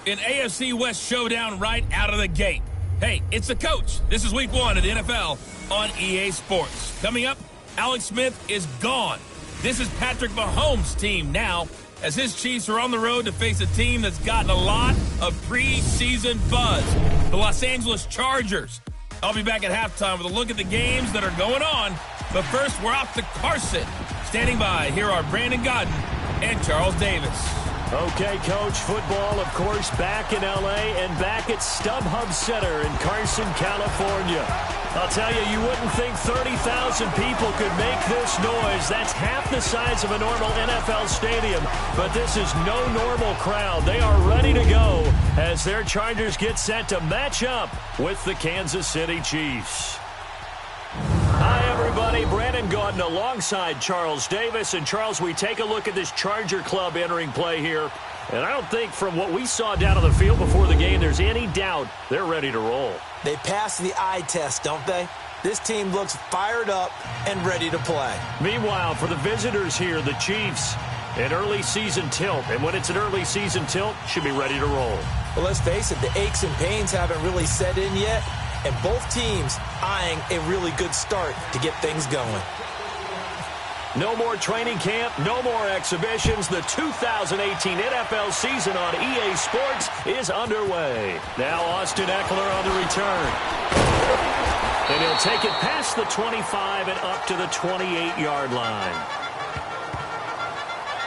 An AFC West showdown right out of the gate. Hey, it's the coach. This is week 1 of the NFL on EA Sports. Coming up, Alex Smith is gone. This is Patrick Mahomes' team now, as his Chiefs are on the road to face a team that's gotten a lot of preseason buzz, the Los Angeles Chargers. I'll be back at halftime with a look at the games that are going on. But first, we're off to Carson. Standing by, here are Brandon Godden and Charles Davis. Okay, Coach, football, of course, back in L.A. and back at StubHub Center in Carson, California. I'll tell you, you wouldn't think 30,000 people could make this noise. That's half the size of a normal NFL stadium, but this is no normal crowd. They are ready to go as their Chargers get set to match up with the Kansas City Chiefs. Hi, everybody. Brandon Gaudin alongside Charles Davis. And, Charles, we take a look at this Charger club entering play here. And I don't think from what we saw down on the field before the game there's any doubt they're ready to roll. They pass the eye test, don't they? This team looks fired up and ready to play. Meanwhile, for the visitors here, the Chiefs, an early season tilt. And when it's an early season tilt, should be ready to roll. Well, let's face it, the aches and pains haven't really set in yet. And both teams eyeing a really good start to get things going. No more training camp, no more exhibitions. The 2018 NFL season on EA Sports is underway. Now Austin Eckler on the return. And he'll take it past the 25 and up to the 28-yard line.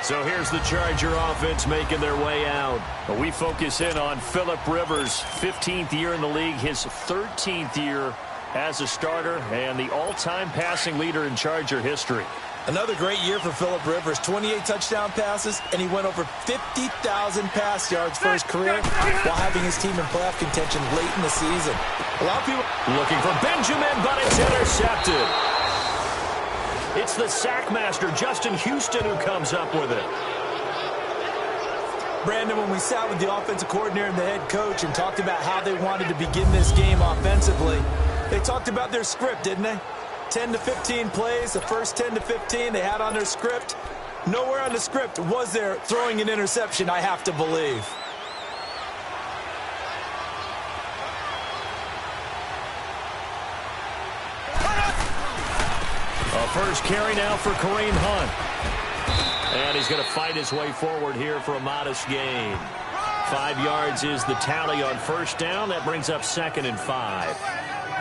So here's the Charger offense making their way out. We focus in on Phillip Rivers, 15th year in the league, his 13th year as a starter, and the all-time passing leader in Charger history. Another great year for Phillip Rivers, 28 touchdown passes, and he went over 50,000 pass yards for his career while having his team in playoff contention late in the season. A lot of people looking for Benjamin, but it's intercepted. It's the sack master, Justin Houston, who comes up with it. Brandon, when we sat with the offensive coordinator and the head coach and talked about how they wanted to begin this game offensively, they talked about their script, didn't they? 10 to 15 plays, the first 10 to 15 they had on their script. Nowhere on the script was there throwing an interception, I have to believe. First carry now for Kareem Hunt. And he's going to fight his way forward here for a modest gain. 5 yards is the tally on first down. That brings up 2nd and 5.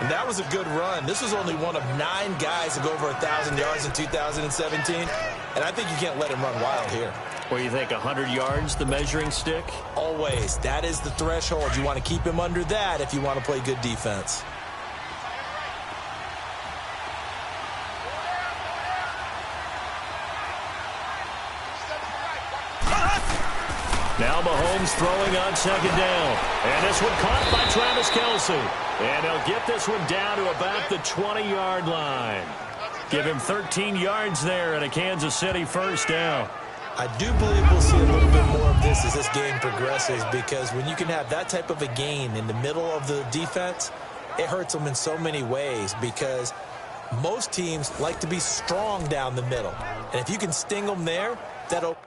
And that was a good run. This was only one of 9 guys to go over 1,000 yards in 2017. And I think you can't let him run wild here. Well, you think 100 yards, the measuring stick? Always. That is the threshold. You want to keep him under that if you want to play good defense. Now Mahomes throwing on 2nd down. And this one caught by Travis Kelce. And he'll get this one down to about the 20-yard line. Give him 13 yards there and a Kansas City first down. I do believe we'll see a little bit more of this as this game progresses, because when you can have that type of a gain in the middle of the defense, it hurts them in so many ways, because most teams like to be strong down the middle. And if you can sting them there, that'll...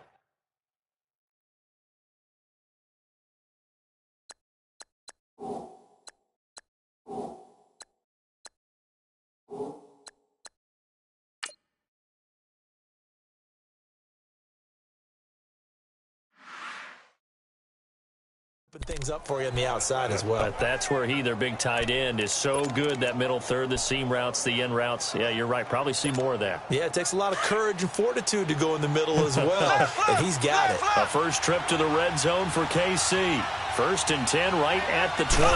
open things up for you on the outside as well. But that's where their big tight end, is so good, that middle third, the seam routes, the in routes. Yeah, you're right. Probably see more of that. Yeah, it takes a lot of courage and fortitude to go in the middle as well, and he's got it. A first trip to the red zone for KC. 1st and 10 right at the 20.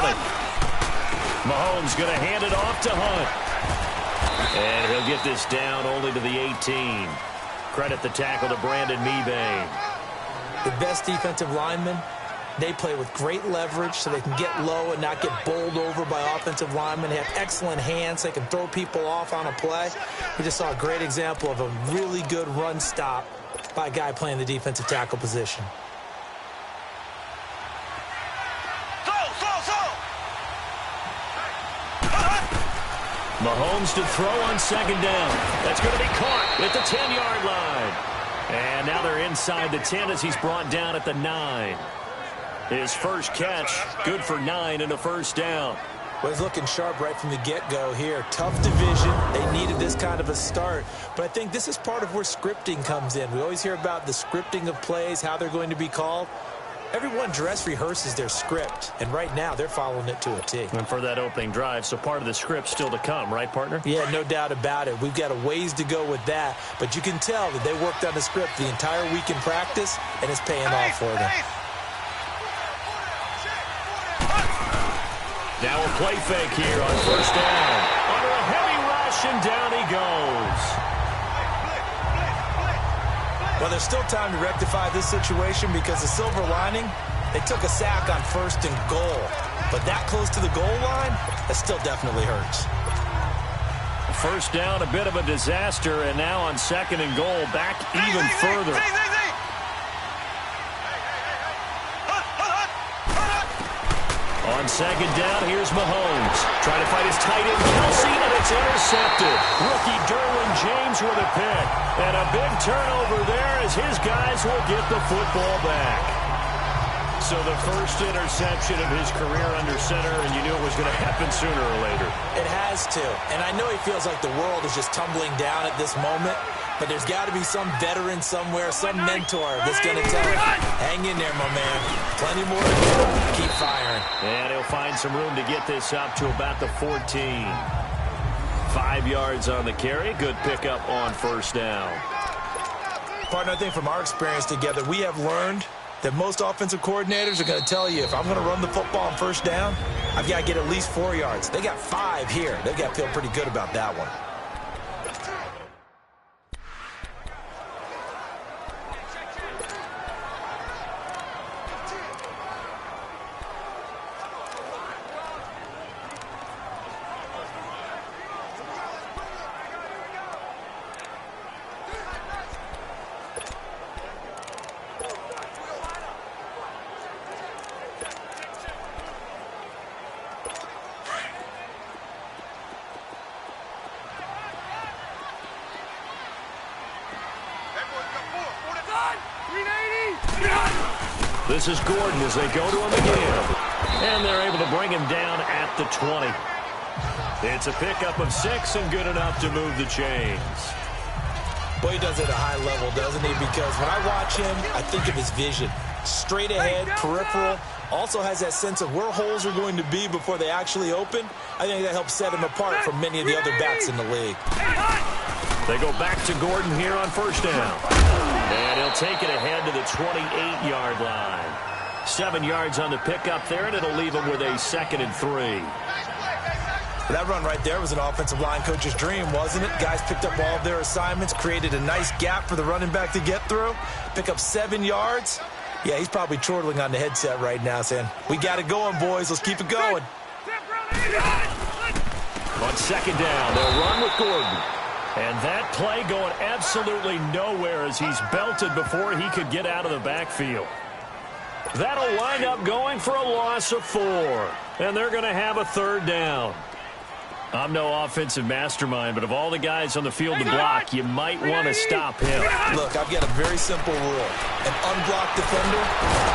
Mahomes going to hand it off to Hunt. And he'll get this down only to the 18. Credit the tackle to Brandon Mebane. The best defensive linemen, they play with great leverage so they can get low and not get bowled over by offensive linemen. They have excellent hands. They can throw people off on a play. We just saw a great example of a really good run stop by a guy playing the defensive tackle position. Mahomes to throw on 2nd down. That's going to be caught at the 10-yard line. And now they're inside the 10 as he's brought down at the 9. His first catch, good for 9 and a first down. Well, he's looking sharp right from the get-go here. Tough division. They needed this kind of a start. But I think this is part of where scripting comes in. We always hear about the scripting of plays, how they're going to be called. Everyone dress rehearses their script, and right now they're following it to a T. And for that opening drive, so part of the script still to come, right, partner? Yeah, no doubt about it. We've got a ways to go with that, but you can tell that they worked on the script the entire week in practice, and it's paying off for them. Now a play fake here on first down. Under a heavy rush, and down he goes. Well, there's still time to rectify this situation because the silver lining, they took a sack on 1st and goal. But that close to the goal line, that still definitely hurts. First down, a bit of a disaster, and now on 2nd and goal, back even further. On 2nd down, here's Mahomes. Trying to fight his tight end, Kelsey, and it's intercepted. Rookie Derwin James with a pick. And a big turnover there as his guys will get the football back. So the first interception of his career under center, and you knew it was going to happen sooner or later. It has to. And I know he feels like the world is just tumbling down at this moment. But there's got to be some veteran somewhere, some mentor that's going to tell him, hang in there, my man. Plenty more to do. Keep firing. And he'll find some room to get this up to about the 14. 5 yards on the carry. Good pickup on first down. Partner, I think from our experience together, we have learned that most offensive coordinators are going to tell you, if I'm going to run the football on first down, I've got to get at least 4 yards. They got 5 here. They've got to feel pretty good about that one. This is Gordon as they go to him again. And they're able to bring him down at the 20. It's a pickup of 6 and good enough to move the chains. Boy, he does it at a high level, doesn't he? Because when I watch him, I think of his vision. Straight ahead, peripheral. Also has that sense of where holes are going to be before they actually open. I think that helps set him apart from many of the other backs in the league. They go back to Gordon here on first down. And he'll take it ahead to the 28-yard line. 7 yards on the pickup there, and it'll leave him with a 2nd and 3. That run right there was an offensive line coach's dream, wasn't it? Guys picked up all of their assignments, created a nice gap for the running back to get through, pick up 7 yards. Yeah, he's probably chortling on the headset right now saying, we got it going, boys. Let's keep it going. On 2nd down, they'll run with Gordon. And that play going absolutely nowhere as he's belted before he could get out of the backfield. That'll wind up going for a loss of 4. And they're going to have a 3rd down. I'm no offensive mastermind, but of all the guys on the field to block, you might want to stop him. Look, I've got a very simple rule. An unblocked defender.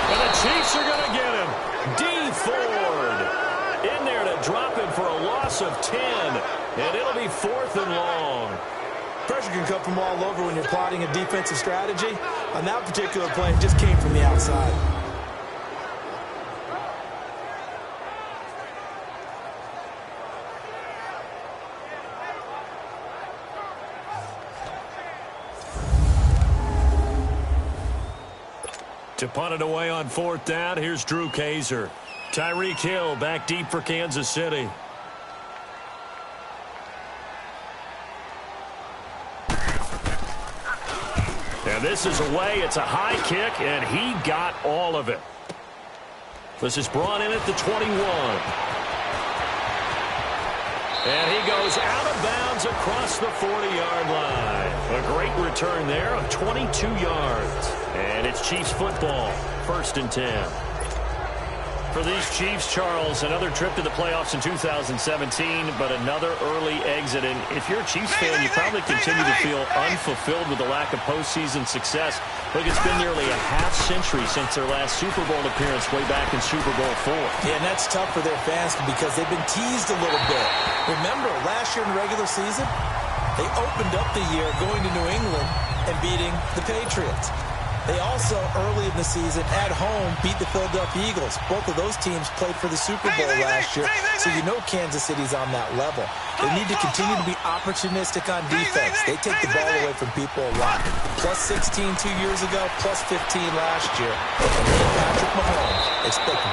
And the Chiefs are going to get him. D. Ford in there to drop him for a loss of 10. And it'll be 4th and long. Pressure can come from all over when you're plotting a defensive strategy. On that particular play, it just came from the outside. To punt it away on 4th down, here's Drew Kaiser. Tyreek Hill back deep for Kansas City. And this is away. It's a high kick, and he got all of it. This is brought in at the 21. And he goes out of bounds across the 40-yard line. A great return there of 22 yards. And it's Chiefs football, 1st and 10. For these Chiefs, Charles, another trip to the playoffs in 2017, but another early exit. And if you're a Chiefs fan, you probably continue to feel unfulfilled with the lack of postseason success. Look, it's been nearly a half-century since their last Super Bowl appearance way back in Super Bowl IV. Yeah, and that's tough for their fans because they've been teased a little bit. Remember, last year in the regular season, they opened up the year going to New England and beating the Patriots. They also, early in the season, at home, beat the Philadelphia Eagles. Both of those teams played for the Super Bowl last year, so you know Kansas City's on that level. They need to continue to be opportunistic on defense. They take the ball away from people a lot. Plus 16 2 years ago, plus 15 last year. And then Patrick Mahomes expect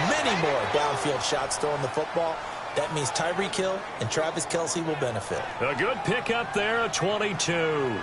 many more downfield shots throwing the football. That means Tyreek Hill and Travis Kelce will benefit. A good pickup there, a 22.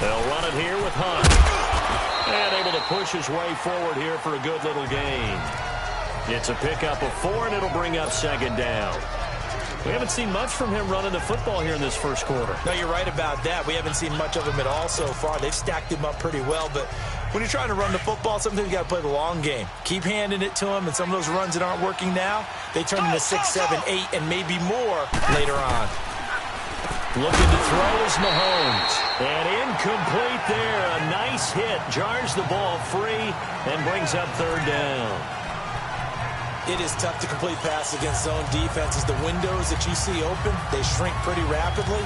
They'll run it here with Hunt. And able to push his way forward here for a good little gain. It's a pickup of 4, and it'll bring up second down. We haven't seen much from him running the football here in this first quarter. No, you're right about that. We haven't seen much of him at all so far. They've stacked him up pretty well, but when you're trying to run the football, sometimes you got to play the long game. Keep handing it to him, and some of those runs that aren't working now, they turn into 6, 7, 8, and maybe more later on. Looking to throw is Mahomes. And incomplete there. A nice hit. Jars the ball free and brings up third down. It is tough to complete passes against zone defenses. The windows that you see open, they shrink pretty rapidly.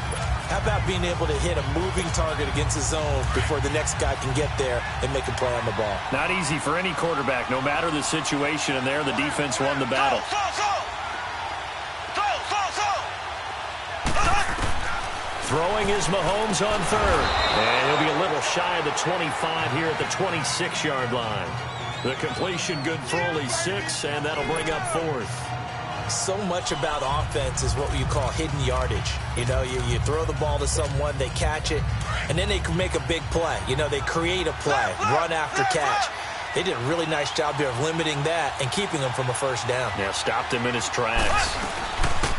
How about being able to hit a moving target against the zone before the next guy can get there and make a play on the ball? Not easy for any quarterback, no matter the situation. And there, the defense won the battle. Throwing is Mahomes on third. And he'll be a little shy of the 25 here at the 26-yard line. The completion good for only 6, and that'll bring up fourth. So much about offense is what you call hidden yardage. You know, you throw the ball to someone, they catch it, and then they can make a big play. You know, they create a play, run after catch. They did a really nice job there of limiting that and keeping him from a first down. Yeah, stopped him in his tracks.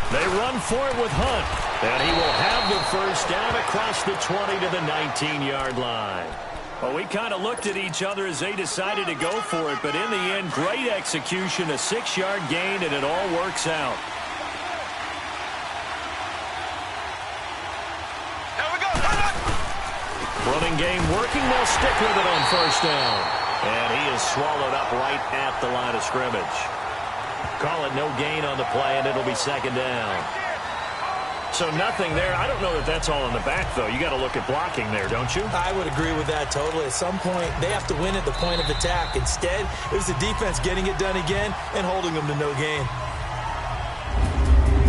They run for it with Hunt, and he will have the first down across the 20 to the 19-yard line. Well, we kind of looked at each other as they decided to go for it, but in the end, great execution, a 6-yard gain, and it all works out. Here we go. Running game working, they'll stick with it on first down. And he is swallowed up right at the line of scrimmage. Call it no gain on the play, and it'll be second down. So nothing there. I don't know that that's all in the back, though. You got to look at blocking there, don't you? I would agree with that totally. At some point, they have to win at the point of attack. Instead, it was the defense getting it done again and holding them to no gain.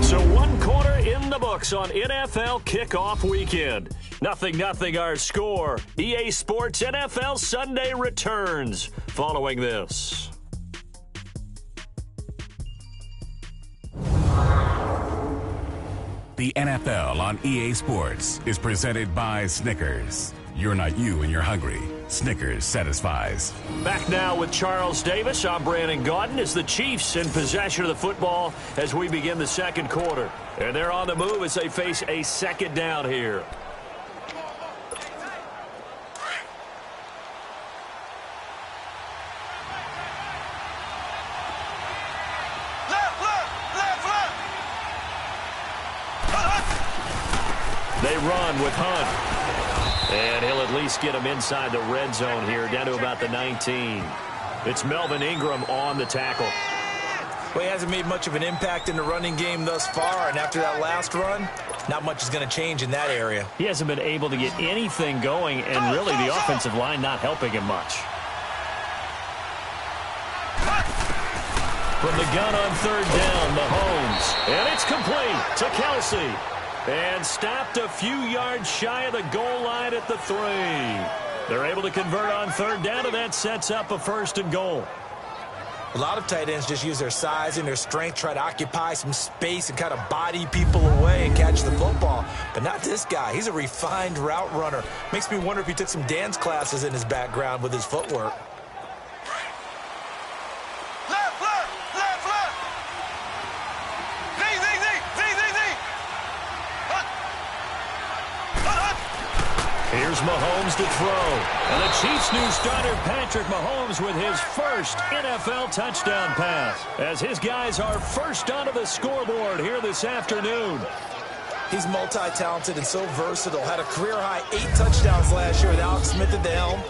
So 1 quarter in the books on NFL kickoff weekend. 0-0 our score. EA Sports NFL Sunday returns following this. The NFL on EA Sports is presented by Snickers. You're not you and you're hungry. Snickers satisfies. Back now with Charles Davis. I'm Brandon Gaudin as the Chiefs in possession of the football as we begin the second quarter. And they're on the move as they face a second down here. They run with Hunt. And he'll at least get him inside the red zone here, down to about the 19. It's Melvin Ingram on the tackle. Well, he hasn't made much of an impact in the running game thus far, and after that last run, not much is going to change in that area. He hasn't been able to get anything going, and really the offensive line not helping him much. From the gun on third down, Mahomes. And it's complete to Kelce. And stopped a few yards shy of the goal line at the 3. They're able to convert on third down, and that sets up a 1st and goal. A lot of tight ends just use their size and their strength, try to occupy some space and kind of body people away and catch the football. But not this guy. He's a refined route runner. Makes me wonder if he took some dance classes in his background with his footwork. Here's Mahomes to throw. And the Chiefs' new starter, Patrick Mahomes, with his first NFL touchdown pass, as his guys are first onto the scoreboard here this afternoon. He's multi-talented and so versatile. Had a career-high 8 touchdowns last year with Alex Smith at the helm.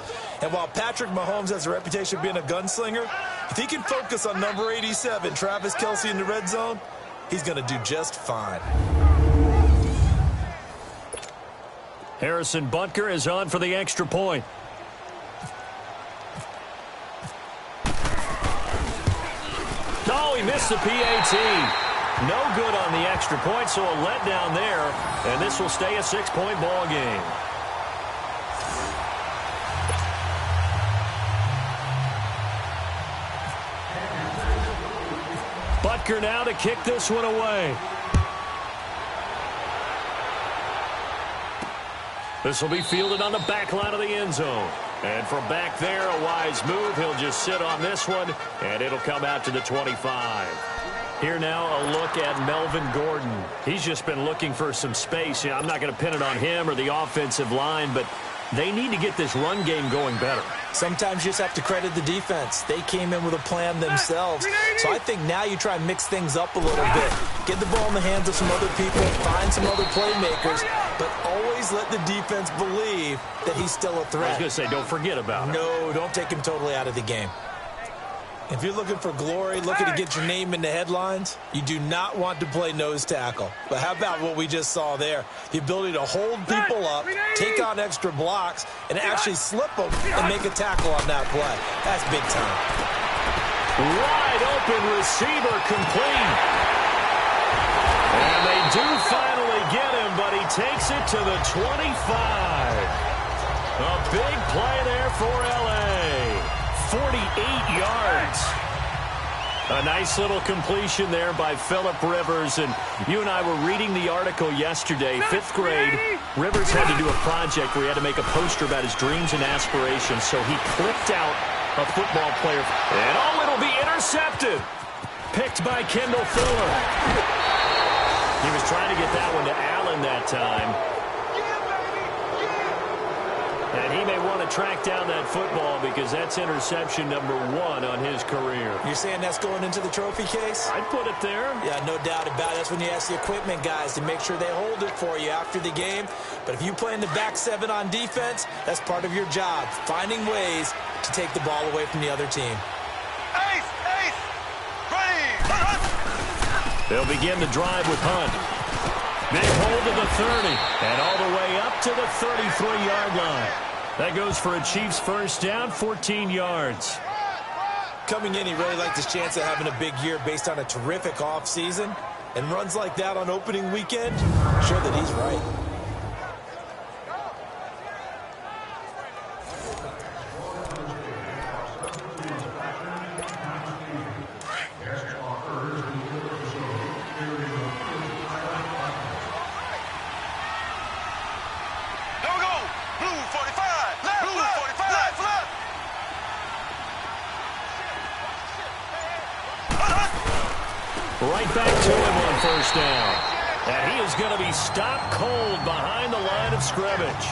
And while Patrick Mahomes has a reputation of being a gunslinger, if he can focus on number 87, Travis Kelce, in the red zone, he's going to do just fine. Harrison Butker is on for the extra point. Oh, he missed the PAT. No good on the extra point, so a letdown there. And this will stay a 6-point ball game. Butker now to kick this one away. This will be fielded on the back line of the end zone. And from back there, a wise move. He'll just sit on this one, and it'll come out to the 25. Here now, a look at Melvin Gordon. He's just been looking for some space. I'm not going to pin it on him or the offensive line, but they need to get this run game going better. Sometimes you just have to credit the defense. They came in with a plan themselves. So I think now you try and mix things up a little bit. Get the ball in the hands of some other people, find some other playmakers, but always let the defense believe that he's still a threat. I was going to say, don't forget about him. No, don't take him totally out of the game. If you're looking for glory, looking to get your name in the headlines, you do not want to play nose tackle. But how about what we just saw there? The ability to hold people up, take on extra blocks, and actually slip them and make a tackle on that play. That's big time. Wide open receiver complete. And they do finally get him, but he takes it to the 25. A big play there for L.A. 48 yards. A nice little completion there by Phillip Rivers. And you and I were reading the article yesterday, 5th grade. Rivers had to do a project where he had to make a poster about his dreams and aspirations. So he clipped out a football player. And oh, it'll be intercepted. Picked by Kendall Fuller. He was trying to get that one to Allen that time. And he may want to track down that football because that's interception number 1 on his career. You're saying that's going into the trophy case? I'd put it there. Yeah, no doubt about it. That's when you ask the equipment guys to make sure they hold it for you after the game. But if you play in the back 7 on defense, that's part of your job, finding ways to take the ball away from the other team. They'll begin the drive with Hunt. Big hold of the 30, and all the way up to the 33-yard line. That goes for a Chiefs first down, 14 yards. Coming in, he really liked his chance of having a big year based on a terrific offseason. And runs like that on opening weekend, sure that he's right. Right back to him on first down. And he is going to be stopped cold behind the line of scrimmage.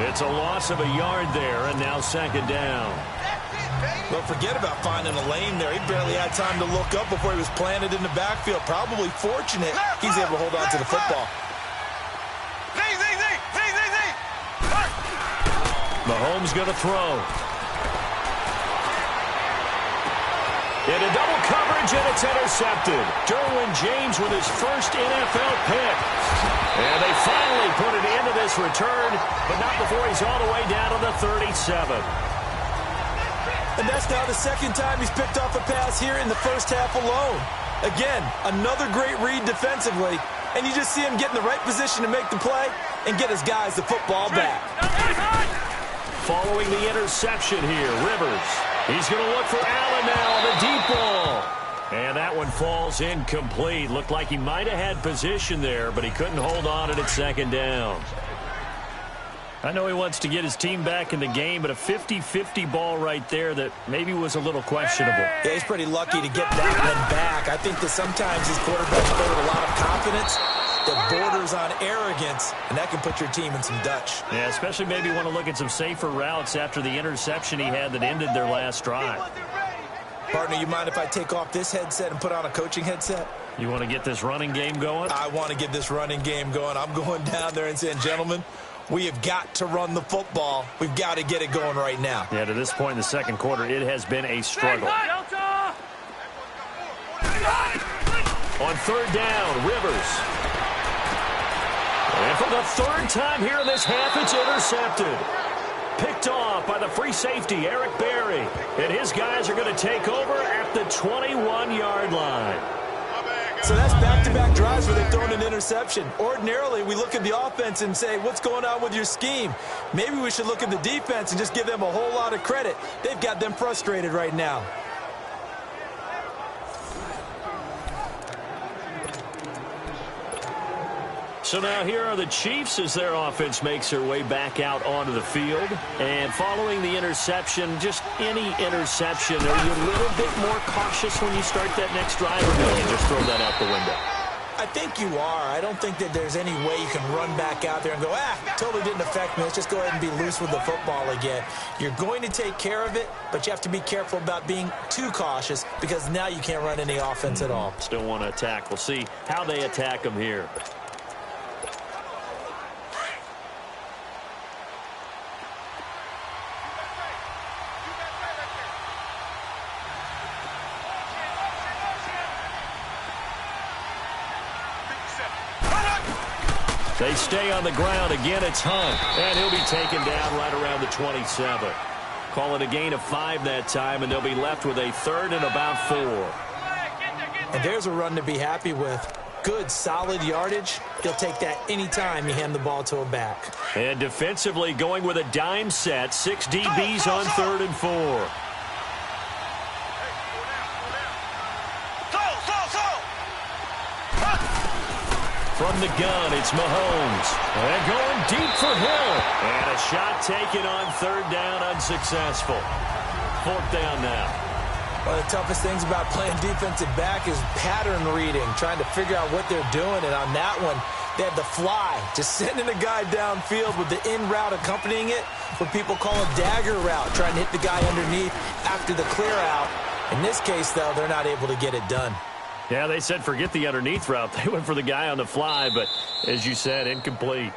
It's a loss of a yard there, and now 2nd down. Well, forget about finding a lane there. He barely had time to look up before he was planted in the backfield. Probably fortunate he's able to hold on to the football. Mahomes going to throw. Into double coverage, and it's intercepted. Derwin James with his first NFL pick. And they finally put it into this return, but not before he's all the way down to the 37. And that's now the 2nd time he's picked off a pass here in the first half alone. Again, another great read defensively, and you just see him get in the right position to make the play and get his guys the football back. Following the interception here, Rivers He's going to look for Allen now on the deep ball. And that one falls incomplete. Looked like he might have had position there, but he couldn't hold on at second down. I know he wants to get his team back in the game, but a 50-50 ball right there that maybe was a little questionable. Yeah, he's pretty lucky to get that one back. I think that sometimes these quarterbacks play with a lot of confidence that borders on arrogance, and that can put your team in some Dutch. Yeah, especially maybe want to look at some safer routes after the interception he had that ended their last drive. Partner, you mind if I take off this headset and put on a coaching headset? You want to get this running game going? I want to get this running game going. I'm going down there and saying, gentlemen, we have got to run the football. We've got to get it going right now. Yeah, to this point in the second quarter, it has been a struggle. On third down, Rivers. And for the third time here in this half, it's intercepted. Picked off by the free safety, Eric Berry. And his guys are going to take over at the 21-yard line. So that's back-to-back drives where they've thrown an interception. Ordinarily, we look at the offense and say, what's going on with your scheme? Maybe we should look at the defense and just give them a whole lot of credit. They've got them frustrated right now. So now here are the Chiefs as their offense makes their way back out onto the field. And following the interception, just any interception, are you a little bit more cautious when you start that next drive, or no, you just throw that out the window? I think you are. I don't think that there's any way you can run back out there and go, totally didn't affect me. Let's just go ahead and be loose with the football again. You're going to take care of it, but you have to be careful about being too cautious because now you can't run any offense at all. Still want to attack. We'll see how they attack them here. They stay on the ground. Again, it's Hunt. And he'll be taken down right around the 27. Call it a gain of 5 that time, and they'll be left with a third and about 4. And there's a run to be happy with. Good, solid yardage. He'll take that anytime you hand the ball to a back. And defensively going with a dime set. 6 DBs on third and 4. From the gun, it's Mahomes. And going deep for Hill. And a shot taken on third down, unsuccessful. Fourth down now. One of the toughest things about playing defensive back is pattern reading, trying to figure out what they're doing. And on that one, they have the fly, just sending a guy downfield with the in route accompanying it, what people call a dagger route, trying to hit the guy underneath after the clear out. In this case, though, they're not able to get it done. Yeah, they said forget the underneath route. They went for the guy on the fly, but as you said, incomplete.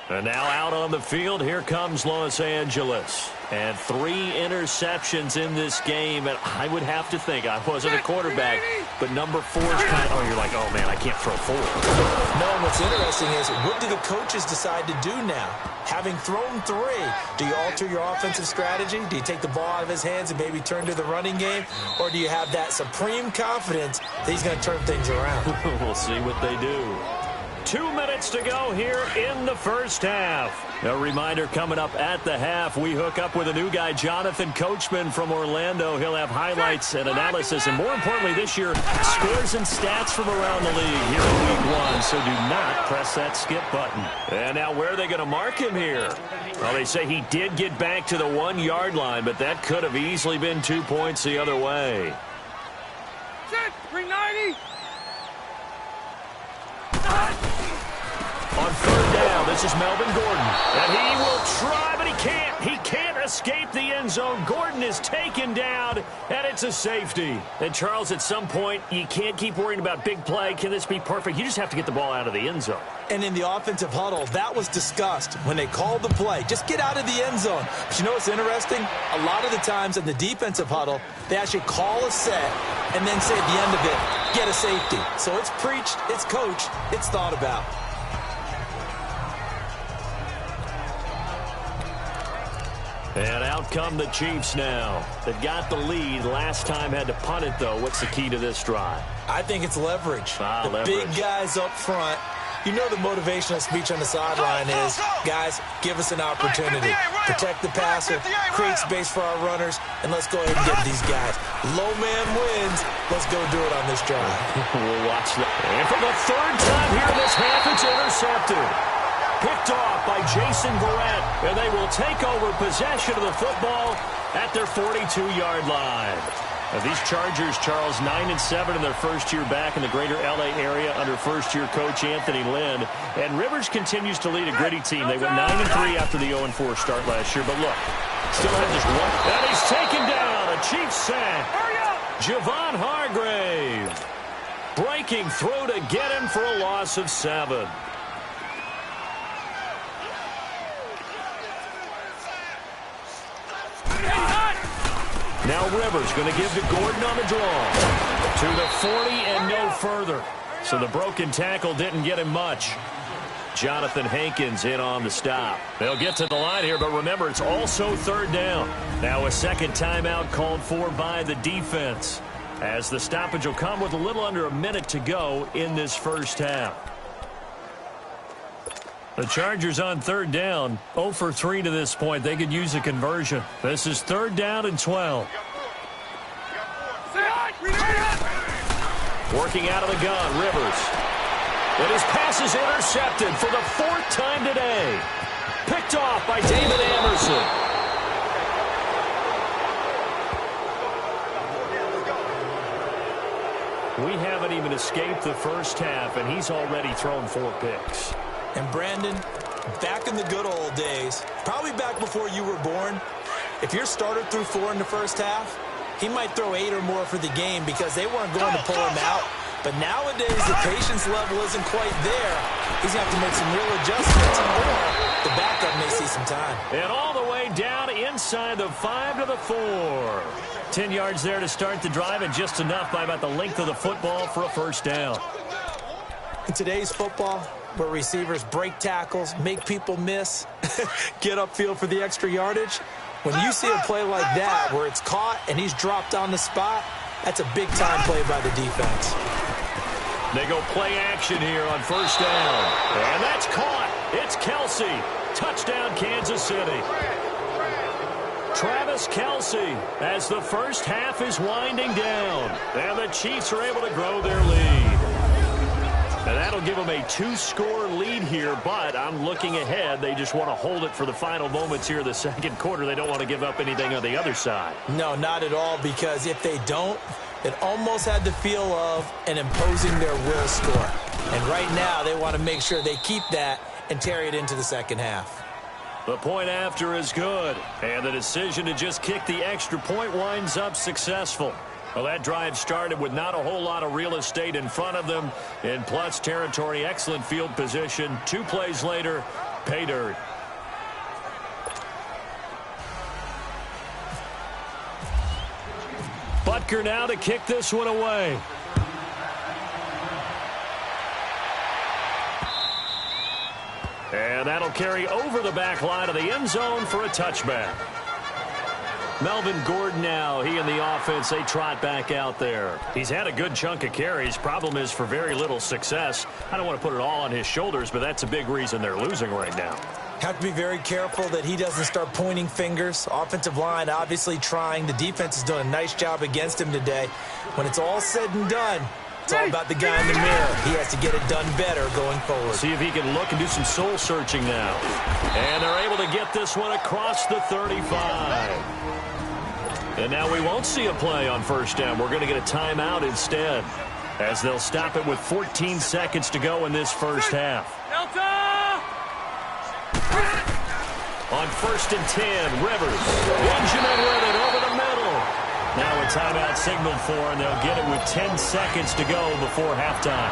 And now out on the field, here comes Los Angeles. And 3 interceptions in this game. And I would have to think, I wasn't a quarterback, but number 4 is kind of, you're like, oh, man, I can't throw 4. No, and what's interesting is, what do the coaches decide to do now? Having thrown 3, do you alter your offensive strategy? Do you take the ball out of his hands and maybe turn to the running game? Or do you have that supreme confidence that he's going to turn things around? We'll see what they do. 2 minutes to go here in the first half. A reminder coming up at the half, we hook up with a new guy, Jonathan Coachman from Orlando. He'll have highlights and analysis, and more importantly this year, scores and stats from around the league here in week 1. So do not press that skip button. And now where are they going to mark him here? Well, they say he did get back to the 1-yard line, but that could have easily been 2 points the other way. Bring 90. On third down, this is Melvin Gordon. And he will try, but he can't. He can't escape the end zone. Gordon is taken down, and it's a safety. And, Charles, at some point, you can't keep worrying about big play. Can this be perfect? You just have to get the ball out of the end zone. And in the offensive huddle, that was discussed when they called the play. Just get out of the end zone. But you know what's interesting? A lot of the times in the defensive huddle, they actually call a set and then say at the end of it, get a safety. So it's preached, it's coached, it's thought about. And out come the Chiefs now. They've got the lead. Last time had to punt it, though. What's the key to this drive? I think it's leverage. The leverage. Big guys up front You know the motivational speech on the sideline is, guys, give us an opportunity. Protect the passer, create space for our runners, and let's go ahead and get these guys. Low man wins. Let's go do it on this drive. We'll watch that. And for the third time here in this half, it's intercepted. Picked off by Jason Verrett, and they will take over possession of the football at their 42-yard line. Now these Chargers, Charles, 9-7 in their first year back in the greater L.A. area under first-year coach Anthony Lynn. And Rivers continues to lead a gritty team. They went 9-3 after the 0-4 start last year. But look, still have just one. And he's taken down. A Chiefs sack. Javon Hargrave breaking through to get him for a loss of 7. Now Rivers going to give to Gordon on the draw. To the 40 and no further. So the broken tackle didn't get him much. Jonathan Hankins in on the stop. They'll get to the line here, but remember, it's also third down. Now a second timeout called for by the defense, as the stoppage will come with a little under a minute to go in this first half. The Chargers on third down, 0 for 3 to this point. They could use a conversion. This is third down and 12. Working out of the gun, Rivers. And his pass is intercepted for the 4th time today. Picked off by David Anderson. We haven't even escaped the first half, and he's already thrown 4 picks. And Brandon, back in the good old days, probably back before you were born, if your starter threw 4 in the first half, he might throw 8 or more for the game because they weren't going to pull him out. But nowadays, the patience level isn't quite there. He's going to have to make some real adjustments, or the backup may see some time. And all the way down inside the 5 to the 4. 10 yards there to start the drive, and just enough by about the length of the football for a first down. In today's football, where receivers break tackles, make people miss, get upfield for the extra yardage, when you see a play like that where it's caught and he's dropped on the spot, that's a big-time play by the defense. They go play action here on first down. And that's caught. It's Kelsey. Touchdown, Kansas City. Travis Kelsey as the first half is winding down. And the Chiefs are able to grow their lead. And that'll give them a 2-score lead here, but I'm looking ahead. They just want to hold it for the final moments here of the second quarter. They don't want to give up anything on the other side. No, not at all, because if they don't, it almost had the feel of an imposing their will score. And right now, they want to make sure they keep that and carry it into the second half. The point after is good, and the decision to just kick the extra point winds up successful. Well, that drive started with not a whole lot of real estate in front of them. In plus territory, excellent field position. 2 plays later, pay dirt. Butker now to kick this one away. And that'll carry over the back line of the end zone for a touchback. Melvin Gordon now, he and the offense, they trot back out there. He's had a good chunk of carries. Problem is for very little success. I don't want to put it all on his shoulders, but that's a big reason they're losing right now. Have to be very careful that he doesn't start pointing fingers. Offensive line obviously trying. The defense is doing a nice job against him today. When it's all said and done, it's all about the guy in the mirror. He has to get it done better going forward. See if he can look and do some soul searching now. And they're able to get this one across the 35. And now we won't see a play on first down. We're going to get a timeout instead, as they'll stop it with 14 seconds to go in this first half. On 1st and 10, Rivers. Benjamin with it over the middle. Now a timeout signaled for, and they'll get it with 10 seconds to go before halftime.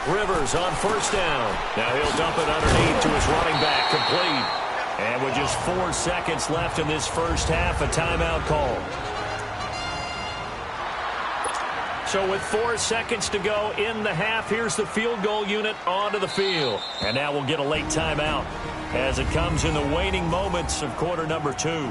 Rivers on first down. Now he'll dump it underneath to his running back, complete. And with just 4 seconds left in this first half, a timeout called. So with 4 seconds to go in the half, here's the field goal unit onto the field. And now we'll get a late timeout as it comes in the waning moments of quarter number 2.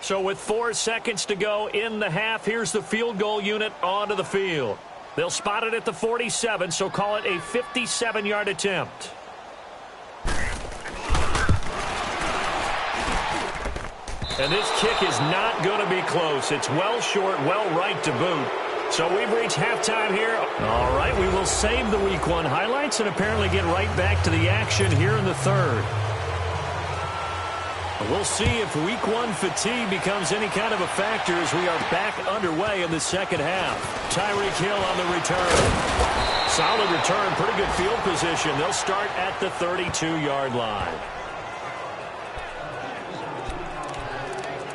So with 4 seconds to go in the half, here's the field goal unit onto the field. They'll spot it at the 47, so call it a 57-yard attempt. And this kick is not going to be close. It's well short, well right to boot. So we've reached halftime here. All right, we will save the Week 1 highlights and apparently get right back to the action here in the third. We'll see if Week 1 fatigue becomes any kind of a factor as we are back underway in the second half. Tyreek Hill on the return. Solid return, pretty good field position. They'll start at the 32-yard line.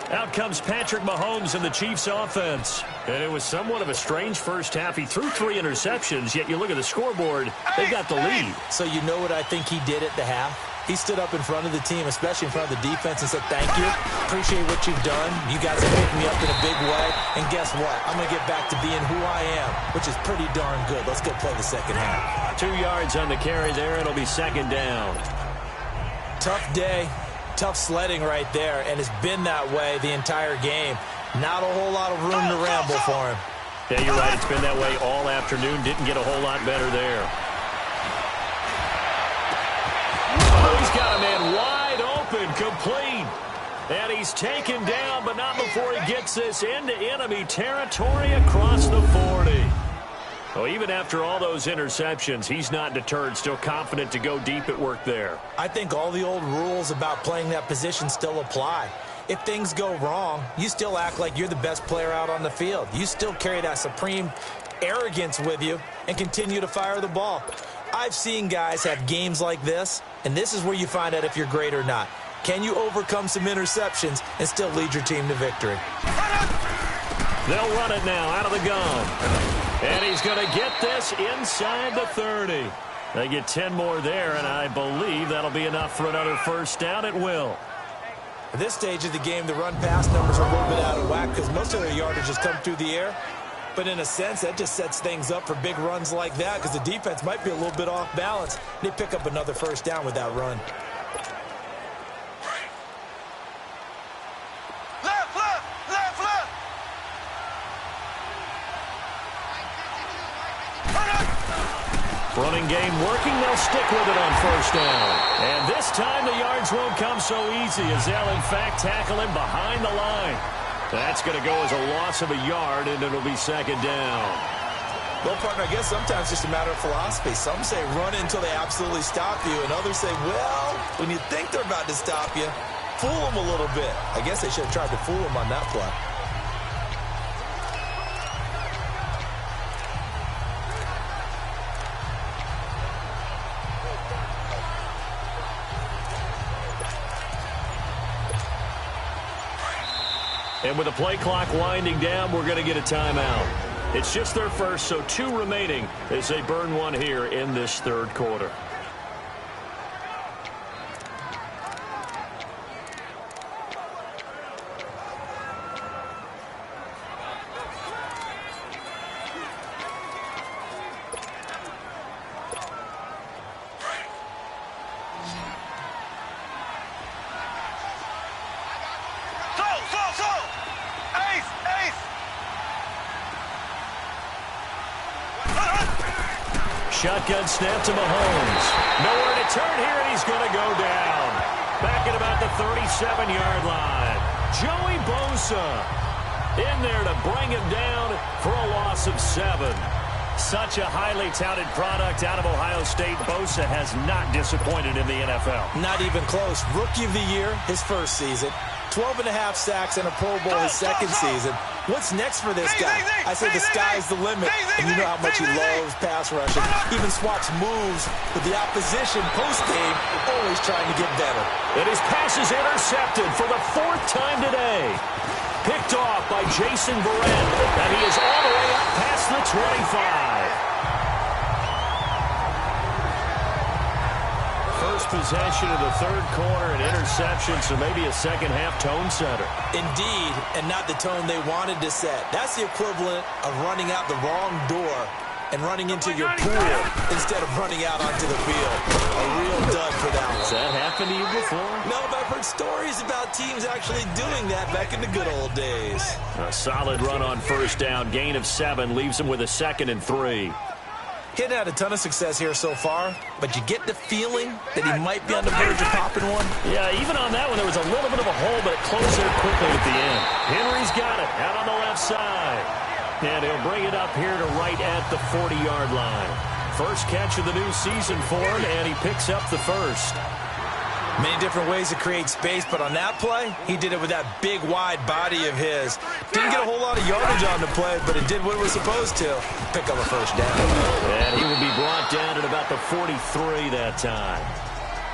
Out comes Patrick Mahomes and the Chiefs offense. And it was somewhat of a strange first half. He threw 3 interceptions, yet you look at the scoreboard, they've got the lead. So you know what I think he did at the half? He stood up in front of the team, especially in front of the defense, and said, thank you. Appreciate what you've done. You guys have picked me up in a big way. And guess what? I'm going to get back to being who I am, which is pretty darn good. Let's go play the second half. 2 yards on the carry there. It'll be second down. Tough day. Tough sledding right there, and it's been that way the entire game. Not a whole lot of room to ramble for him. Yeah, you're right. It's been that way all afternoon. Didn't get a whole lot better there. Oh, he's got a man wide open, complete. And he's taken down, but not before he gets this into enemy territory across the 40. Well, even after all those interceptions, he's not deterred, still confident to go deep at work there. I think all the old rules about playing that position still apply. If things go wrong, you still act like you're the best player out on the field. You still carry that supreme arrogance with you and continue to fire the ball. I've seen guys have games like this, and this is where you find out if you're great or not. Can you overcome some interceptions and still lead your team to victory? They'll run it now out of the gun. And he's going to get this inside the 30. They get 10 more there, and I believe that'll be enough for another first down. It will. At this stage of the game, the run-pass numbers are a little bit out of whack because most of their yardage has come through the air. But in a sense, that just sets things up for big runs like that because the defense might be a little bit off balance. They pick up another first down with that run. Running game working. They'll stick with it on first down. And this time the yards won't come so easy as they'll, in fact, tackle him behind the line. That's going to go as a loss of a yard, and it'll be second down. Well, partner, I guess sometimes it's just a matter of philosophy. Some say run until they absolutely stop you, and others say, well, when you think they're about to stop you, fool them a little bit. I guess they should have tried to fool them on that play. And with the play clock winding down, we're going to get a timeout. It's just their first, so 2 remaining as they burn one here in this third quarter. Shotgun snap to Mahomes. Nowhere to turn here, and he's going to go down. Back at about the 37-yard line. Joey Bosa in there to bring him down for a loss of 7. Such a highly touted product out of Ohio State. Bosa has not disappointed in the NFL. Not even close. Rookie of the year, his first season. 12.5 sacks and a Pro Bowl his second season. What's next for this guy? I say the sky's the limit, and you know how much he loves pass rushing. Even swaps moves with the opposition post-game, always trying to get better. And his pass is intercepted for the 4th time today. Picked off by Jason Verrett, and he is all the way up past the 25. First possession of the third quarter, an interception, so maybe a second-half tone setter. Indeed, and not the tone they wanted to set. That's the equivalent of running out the wrong door and running into your pool instead of running out onto the field. A real dud for that one. Has that happened to you before? No, but I've heard stories about teams actually doing that back in the good old days. A solid run on first down. Gain of 7 leaves him with a 2nd and 3. He hadn't had a ton of success here so far, but you get the feeling that he might be on the verge of popping one. Yeah, even on that one, there was a little bit of a hole, but it closed there quickly at the end. Henry's got it out on the left side. And he'll bring it up here to right at the 40-yard line. First catch of the new season for him, and he picks up the first. Many different ways to create space, but on that play, he did it with that big, wide body of his. Didn't get a whole lot of yardage on the play, but it did what it was supposed to. Pick up a first down. And he will be brought down at about the 43 that time.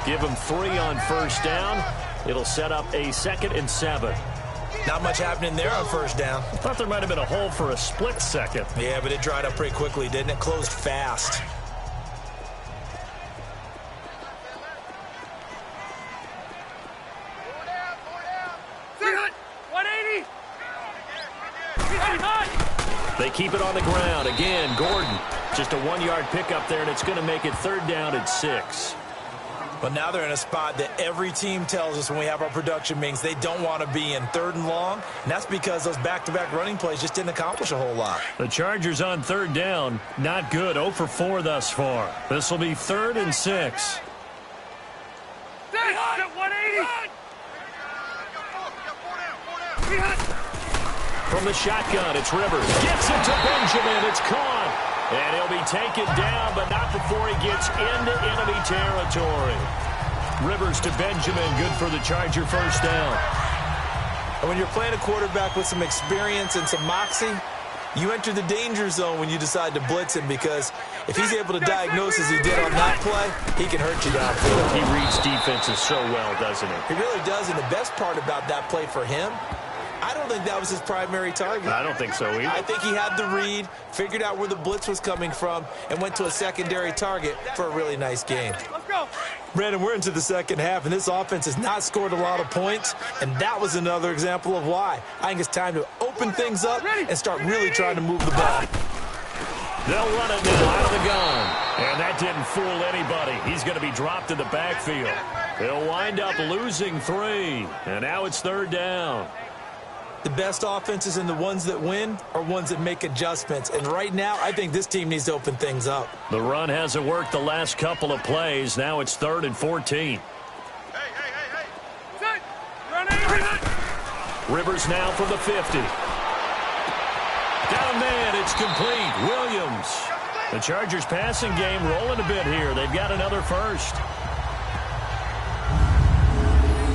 Give him 3 on first down. It'll set up a 2nd and 7. Not much happening there on first down. I thought there might have been a hole for a split second. Yeah, but it dried up pretty quickly, didn't it? Closed fast. They keep it on the ground. Again, Gordon. Just a 1-yard pickup there, and it's going to make it 3rd down and 6. But now they're in a spot that every team tells us when we have our production meetings they don't want to be in, 3rd and long. And that's because those back-to-back running plays just didn't accomplish a whole lot. The Chargers on 3rd down. Not good. 0 for 4 thus far. This will be 3rd and 6. 180. From the shotgun, it's Rivers. Gets it to Benjamin. It's caught. And he'll be taken down, but not before he gets into enemy territory. Rivers to Benjamin. Good for the Charger first down. And when you're playing a quarterback with some experience and some moxie, you enter the danger zone when you decide to blitz him, because if he's able to diagnose as he did on that play, he can hurt you downfield. He reads defenses so well, doesn't he? He really does, and the best part about that play for him, I don't think that was his primary target. I don't think so either. I think he had the read, figured out where the blitz was coming from, and went to a secondary target for a really nice gain. Let's go. Brandon, we're into the second half, and this offense has not scored a lot of points, and that was another example of why. I think it's time to open things up and start really trying to move the ball. They'll run it now out of the gun. And that didn't fool anybody. He's going to be dropped in the backfield. They'll wind up losing 3. And now it's 3rd down. The best offenses and the ones that win are ones that make adjustments. And right now, I think this team needs to open things up. The run hasn't worked the last couple of plays. Now it's 3rd and 14. Set. Run 80. Rivers now from the 50. Down man, it's complete. Williams. The Chargers passing game rolling a bit here. They've got another first.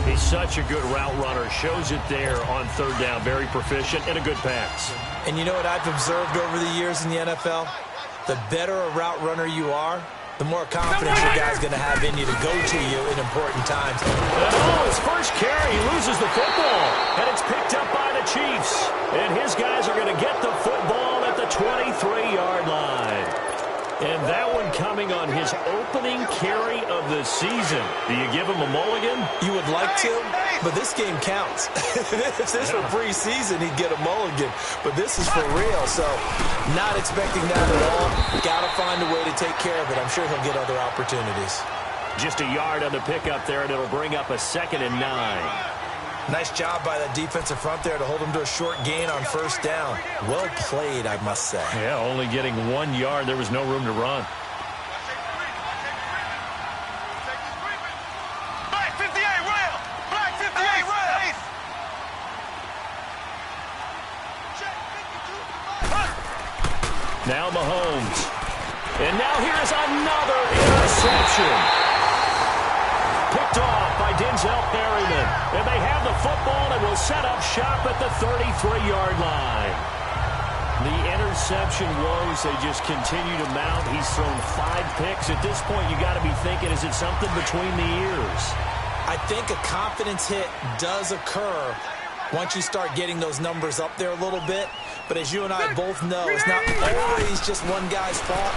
He's such a good route runner. Shows it there on 3rd down. Very proficient and a good pass. And you know what I've observed over the years in the NFL? The better a route runner you are, the more confidence your guy's going to have in you to go to you in important times. Oh, his first carry. He loses the football. And it's picked up by the Chiefs. And his guys are going to get the football at the 23-yard line. And that one coming on his opening carry of the season. Do you give him a mulligan? You would like to, but this game counts. If this were preseason, he'd get a mulligan. But this is for real, so not expecting that at all. Got to find a way to take care of it. I'm sure he'll get other opportunities. Just a yard on the pickup there, and it'll bring up a 2nd and 9. Nice job by that defensive front there to hold him to a short gain on first down. Well played, I must say. Yeah, only getting 1 yard. There was no room to run. Black 58, rail. Black 58, rail. Now Mahomes. And now here's another interception. Picked off by Denzel Perryman. And they have the football and will set up shop at the 33-yard line. The interception woes, they just continue to mount. He's thrown 5 picks. At this point, you got to be thinking, is it something between the ears? I think a confidence hit does occur once you start getting those numbers up there a little bit. But as you and I both know, it's not always just one guy's fault.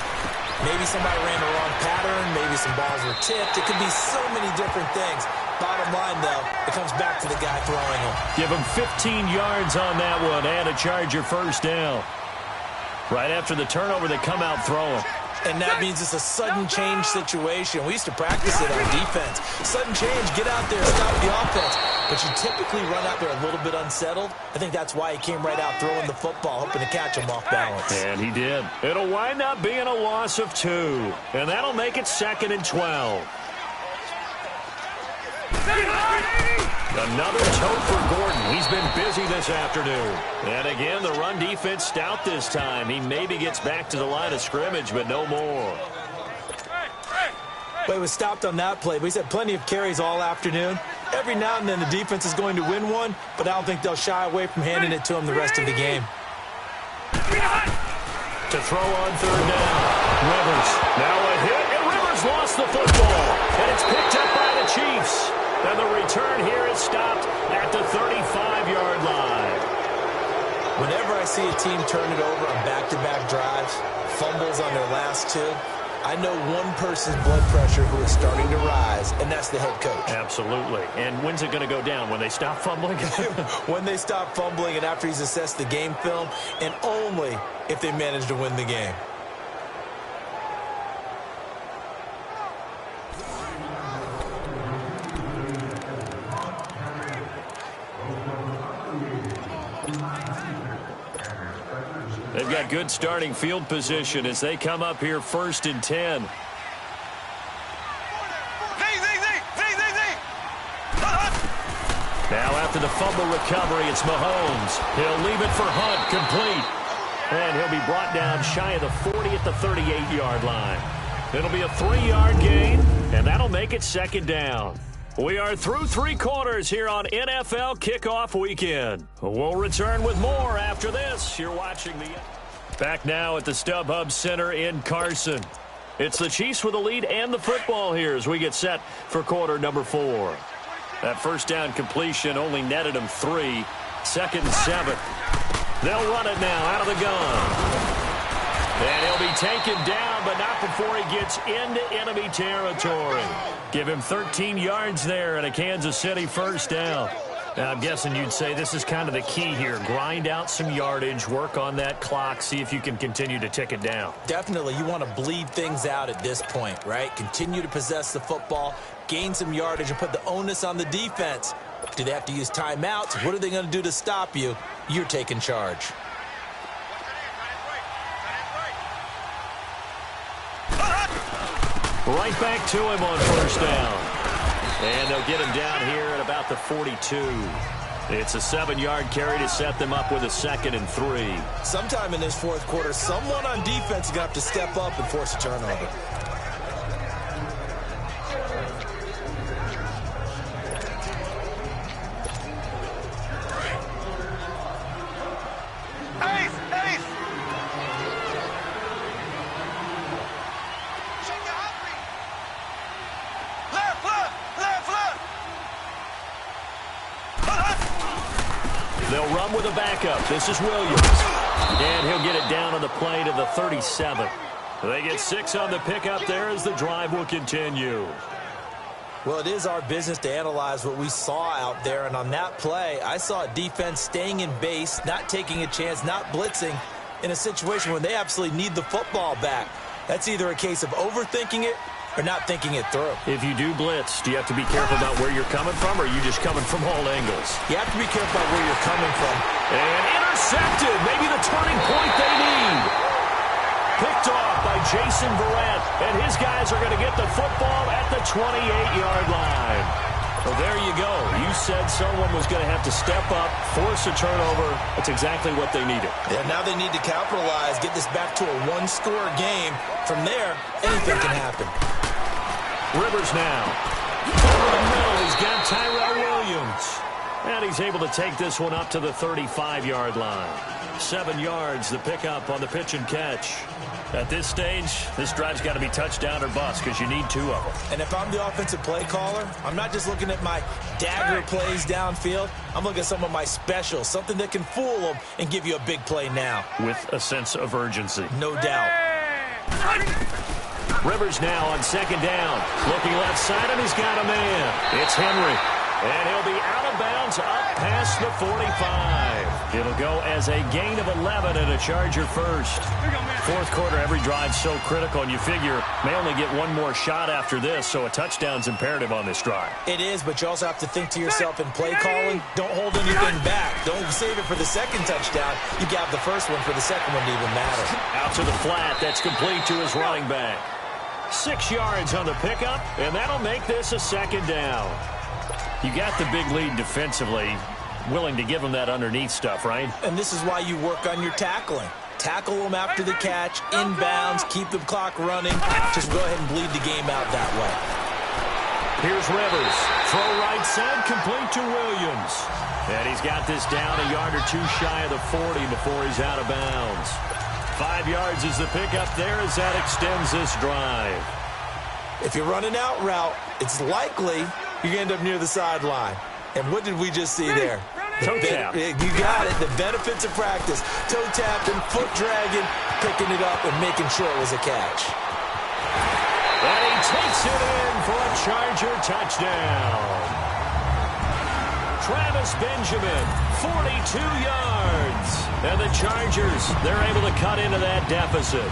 Maybe somebody ran the wrong pattern. Maybe some balls were tipped. It could be so many different things. Bottom line, though, it comes back to the guy throwing them. Give him 15 yards on that one and a Charger first down. Right after the turnover, they come out throwing. And that means it's a sudden change situation. We used to practice it on defense. Sudden change, get out there, stop the offense. But you typically run out there a little bit unsettled. I think that's why he came right out throwing the football, hoping to catch him off balance. And he did. It'll wind up being a loss of 2. And that'll make it 2nd and 12. Another tote for Gordon. He's been busy this afternoon. And again, the run defense stout this time. He maybe gets back to the line of scrimmage, but no more. But he was stopped on that play. But he's had plenty of carries all afternoon. Every now and then the defense is going to win one, but I don't think they'll shy away from handing it to him the rest of the game. To throw on 3rd down. Rivers. Now a hit, and Rivers lost the football. And it's picked up by the Chiefs. And the return here is stopped at the 35-yard line. Whenever I see a team turn it over on back-to-back drives, fumbles on their last 2, I know one person's blood pressure who is starting to rise, and that's the head coach. Absolutely. And when's it going to go down? When they stop fumbling? When they stop fumbling and after he's assessed the game film, and only if they manage to win the game. They've got good starting field position as they come up here 1st and 10. Now after the fumble recovery, it's Mahomes. He'll leave it for Hunt, complete. And he'll be brought down shy of the 40 at the 38-yard line. It'll be a 3-yard gain, and that'll make it 2nd down. We are through 3 quarters here on NFL Kickoff Weekend. We'll return with more after this. You're watching the... Back now at the StubHub Center in Carson. It's the Chiefs with the lead and the football here as we get set for quarter number 4. That 1st down completion only netted him 3. 2nd and 7. They'll run it now out of the gun. And he'll be taken down, but not before he gets into enemy territory. Give him 13 yards there and a Kansas City 1st down. Now, I'm guessing you'd say this is kind of the key here. Grind out some yardage, work on that clock, see if you can continue to tick it down. Definitely. You want to bleed things out at this point, right? Continue to possess the football, gain some yardage, and put the onus on the defense. Do they have to use timeouts? What are they going to do to stop you? You're taking charge. Right back to him on 1st down. And they'll get him down here at about the 42. It's a 7-yard carry to set them up with a 2nd and 3. Sometime in this 4th quarter, someone on defense is going to have to step up and force a turnover. They'll run with a backup. This is Williams. And he'll get it down on the play to the 37. They get 6 on the pickup there as the drive will continue. Well, it is our business to analyze what we saw out there. And on that play, I saw a defense staying in base, not taking a chance, not blitzing in a situation where they absolutely need the football back. That's either a case of overthinking it or not thinking it through. If you do blitz, do you have to be careful about where you're coming from, or are you just coming from all angles? You have to be careful about where you're coming from. And intercepted. Maybe the turning point they need. Picked off by Jason Verrett, and his guys are going to get the football at the 28-yard line. Well, there you go. You said someone was going to have to step up, force a turnover. That's exactly what they needed. Yeah, now they need to capitalize, get this back to a one-score game. From there, anything can happen. Rivers now. Over the middle, he's got Tyrell Williams. And he's able to take this one up to the 35-yard line. 7 yards, the pickup on the pitch and catch. At this stage, this drive's got to be touchdown or bust because you need 2 of them. And if I'm the offensive play caller, I'm not just looking at my dagger plays downfield. I'm looking at some of my specials, something that can fool them and give you a big play now. With a sense of urgency. No doubt. Rivers now on 2nd down. Looking left side, and he's got a man. It's Henry. And he'll be out of bounds up past the 45. It'll go as a gain of 11 and a Charger first. Fourth quarter, every drive's so critical, and you figure may only get one more shot after this, so a touchdown's imperative on this drive. It is, but you also have to think to yourself in play calling, don't hold anything back. Don't save it for the second touchdown. You got the first one for the second one to even matter. Out to the flat. That's complete to his running back. 6 yards on the pickup, and that'll make this a second down. You got the big lead defensively. Willing to give him that underneath stuff, right? And this is why you work on your tackling. Tackle them after the catch, inbounds, keep the clock running. Just go ahead and bleed the game out that way. Here's Rivers. Throw right side, complete to Williams. And he's got this down a yard or two shy of the 40 before he's out of bounds. 5 yards is the pickup there as that extends this drive. If you're running out route, it's likely you're going to end up near the sideline. And what did we just see there? Toe tap. You got it. The benefits of practice. Toe tapping, foot dragging, picking it up, and making sure it was a catch. And he takes it in for a Charger touchdown. Travis Benjamin, 42 yards. And the Chargers, they're able to cut into that deficit.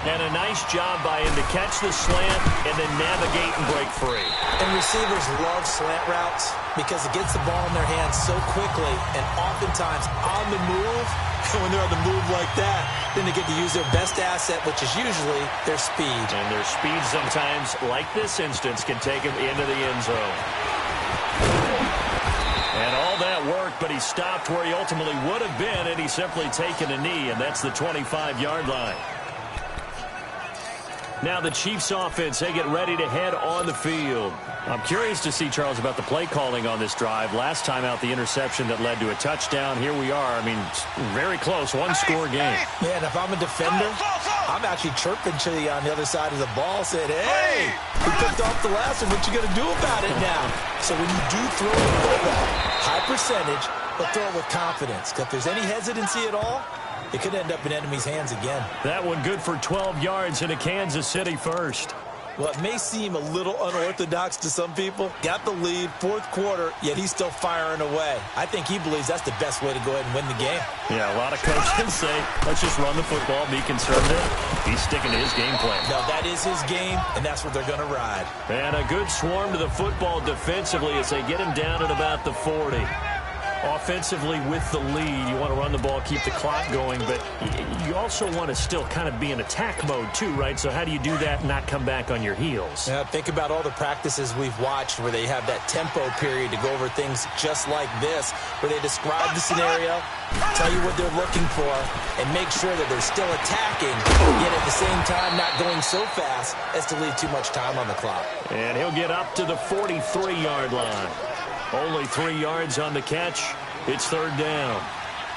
And a nice job by him to catch the slant and then navigate and break free. And receivers love slant routes because it gets the ball in their hands so quickly and oftentimes on the move. And when they're on the move like that, then they get to use their best asset, which is usually their speed. And their speed sometimes, like this instance, can take them into the end zone. And all that work, but he stopped where he ultimately would have been, and he's simply taken a knee, and that's the 25-yard line. Now the Chiefs offense, they get ready to head on the field. I'm curious to see, Charles, about the play calling on this drive. Last time out, the interception that led to a touchdown. Here we are. I mean, very close, one-score game. Yeah, and if I'm a defender, I'm actually chirping to you on the other side of the ball, saying, hey, we picked off the last one. What you going to do about it now? So when you do throw the football, high percentage, but throw it with confidence. Because if there's any hesitancy at all, it could end up in enemy's hands again. That one good for 12 yards into Kansas City first. Well, it may seem a little unorthodox to some people. Got the lead, fourth quarter, yet he's still firing away. I think he believes that's the best way to go ahead and win the game. Yeah, a lot of coaches say, let's just run the football, be conservative. He's sticking to his game plan. No, that is his game, and that's what they're going to ride. And a good swarm to the football defensively as they get him down at about the 40. Offensively with the lead, you want to run the ball, keep the clock going, but you also want to still kind of be in attack mode too, right? So how do you do that and not come back on your heels? Yeah, think about all the practices we've watched where they have that tempo period to go over things just like this, where they describe the scenario, tell you what they're looking for, and make sure that they're still attacking, yet at the same time not going so fast as to leave too much time on the clock. And he'll get up to the 43-yard line. Only 3 yards on the catch. It's third down.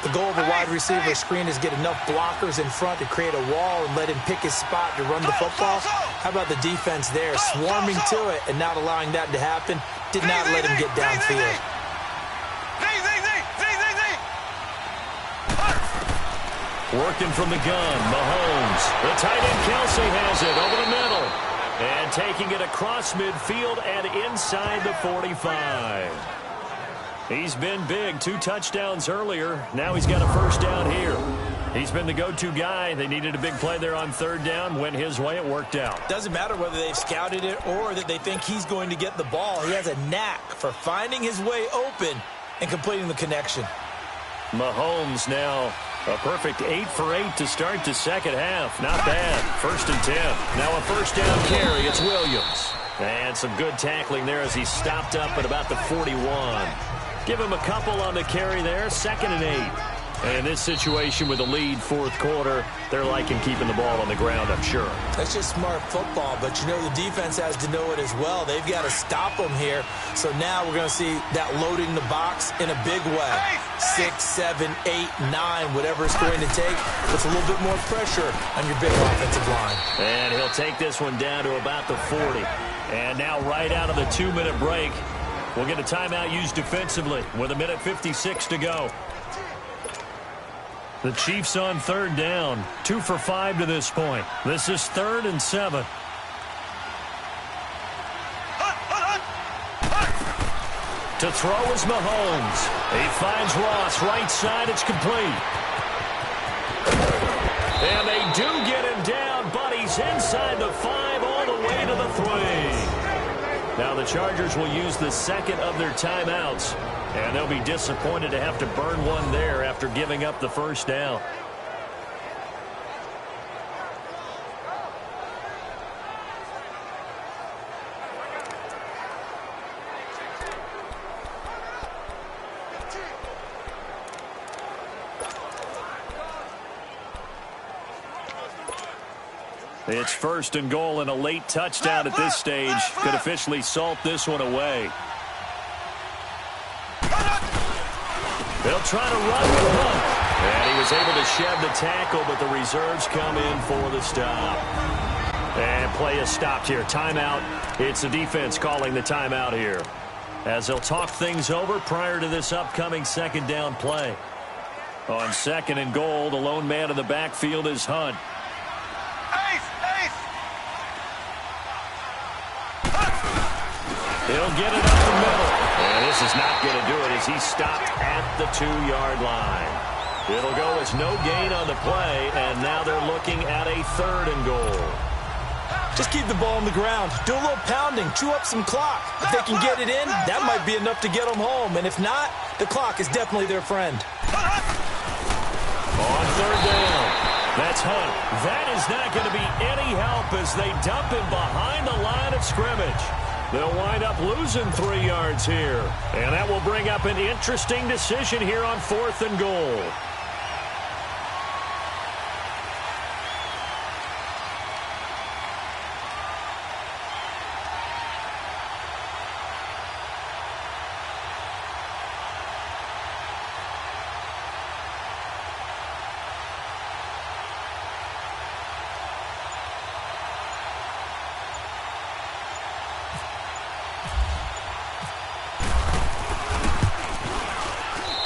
The goal of a wide receiver screen is get enough blockers in front to create a wall and let him pick his spot to run the football. How about the defense there, swarming to it and not allowing that to happen? Did not let him get downfield. Working from the gun, Mahomes. The tight end Kelsey has it over the middle. And taking it across midfield and inside the 45. He's been big. 2 touchdowns earlier. Now he's got a first down here. He's been the go-to guy. They needed a big play there on third down. Went his way. It worked out. Doesn't matter whether they've scouted it or that they think he's going to get the ball. He has a knack for finding his way open and completing the connection. Mahomes now a perfect 8 for 8 to start the second half. Not bad. 1st and 10. Now a first down carry. It's Williams. And some good tackling there as he stopped up at about the 41. Give him a couple on the carry there. 2nd and 8. And in this situation with the lead, fourth quarter, they're liking keeping the ball on the ground, I'm sure. That's just smart football, but you know the defense has to know it as well. They've got to stop them here. So now we're going to see that loading the box in a big way. 6, 7, 8, 9, whatever it's going to take. Puts a little bit more pressure on your big offensive line. And he'll take this one down to about the 40. And now right out of the 2-minute break, we'll get a timeout used defensively with 1:56 to go. The Chiefs on third down. 2 for 5 to this point. This is 3rd and 7. To throw is Mahomes. He finds Ross right side. It's complete. And they do get him down, but he's inside the 5 all the way to the 3. Now the Chargers will use the second of their timeouts, and they'll be disappointed to have to burn one there after giving up the first down. It's first and goal, and a late touchdown at this stage could officially salt this one away. They'll try to run with Hunt. And he was able to shed the tackle, but the reserves come in for the stop. And play is stopped here. Timeout. It's the defense calling the timeout here, as they'll talk things over prior to this upcoming second down play. On second and goal, the lone man in the backfield is Hunt. He'll get it up the middle. And this is not going to do it as he's stopped at the 2-yard line. It'll go as no gain on the play, and now they're looking at a third and goal. Just keep the ball on the ground. Do a little pounding. Chew up some clock. If they can get it in, that might be enough to get them home. And if not, the clock is definitely their friend. On third down, that's Hunt. That is not going to be any help as they dump him behind the line of scrimmage. They'll wind up losing 3 yards here. And that will bring up an interesting decision here on fourth and goal.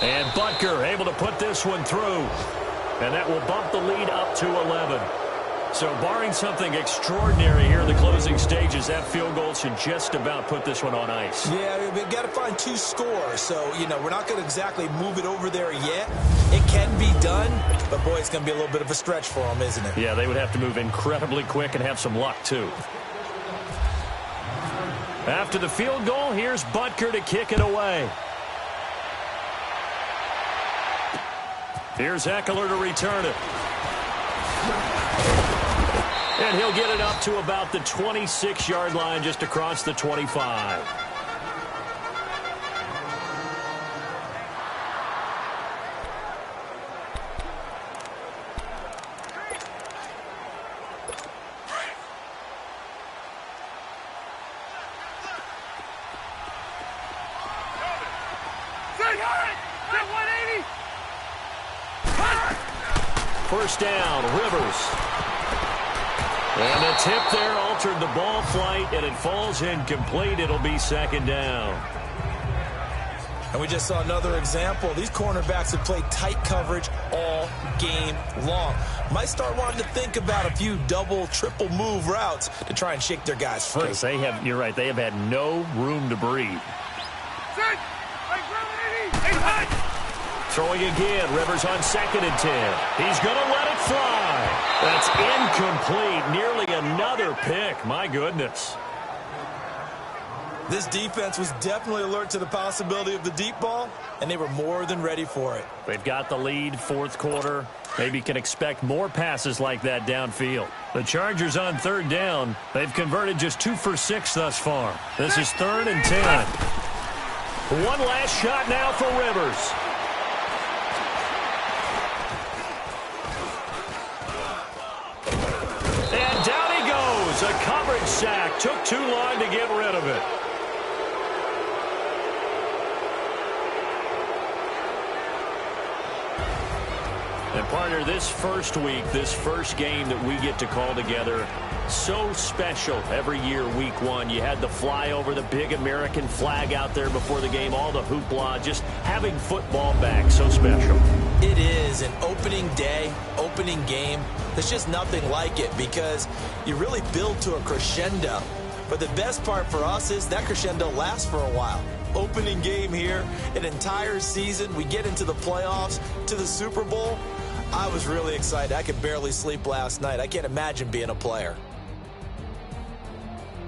And Butker able to put this one through. And that will bump the lead up to 11. So barring something extraordinary here in the closing stages, that field goal should just about put this one on ice. Yeah, we've got to find 2 scores. So, you know, we're not going to exactly move it over there yet. It can be done, but, boy, it's going to be a little bit of a stretch for them, isn't it? Yeah, they would have to move incredibly quick and have some luck, too. After the field goal, here's Butker to kick it away. Here's Eckler to return it. And he'll get it up to about the 26-yard line, just across the 25. First down, Rivers. And the tip there altered the ball flight, and it falls incomplete. It'll be second down. And we just saw another example. These cornerbacks have played tight coverage all game long. Might start wanting to think about a few double, triple move routes to try and shake their guys free. They have, you're right, they have had no room to breathe. Throwing again, Rivers on second and 10. He's going to let it fly. That's incomplete. Nearly another pick. My goodness. This defense was definitely alert to the possibility of the deep ball, and they were more than ready for it. They've got the lead, fourth quarter. Maybe can expect more passes like that downfield. The Chargers on third down. They've converted just 2 for 6 thus far. This is third and 10. One last shot now for Rivers. And down he goes. A coverage sack. Took too long to get rid of it. And partner, this first week, this first game that we get to call together, so special every year, week one. You had the flyover, the big American flag out there before the game, all the hoopla, just having football back, so special. It is an opening day, opening game. There's just nothing like it because you really build to a crescendo. But the best part for us is that crescendo lasts for a while. opening game here, an entire season. We get into the playoffs, to the Super Bowl. I was really excited. I could barely sleep last night. I can't imagine being a player.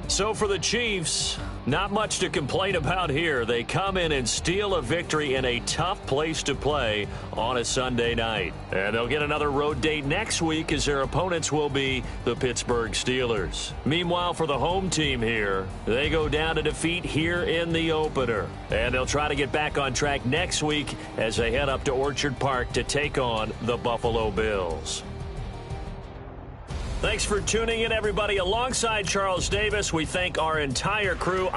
So for the Chiefs, not much to complain about here. They come in and steal a victory in a tough place to play on a Sunday night. And they'll get another road date next week as their opponents will be the Pittsburgh Steelers. Meanwhile, for the home team here, they go down to defeat here in the opener. And they'll try to get back on track next week as they head up to Orchard Park to take on the Buffalo Bills. Thanks for tuning in, everybody. Alongside Charles Davis, we thank our entire crew.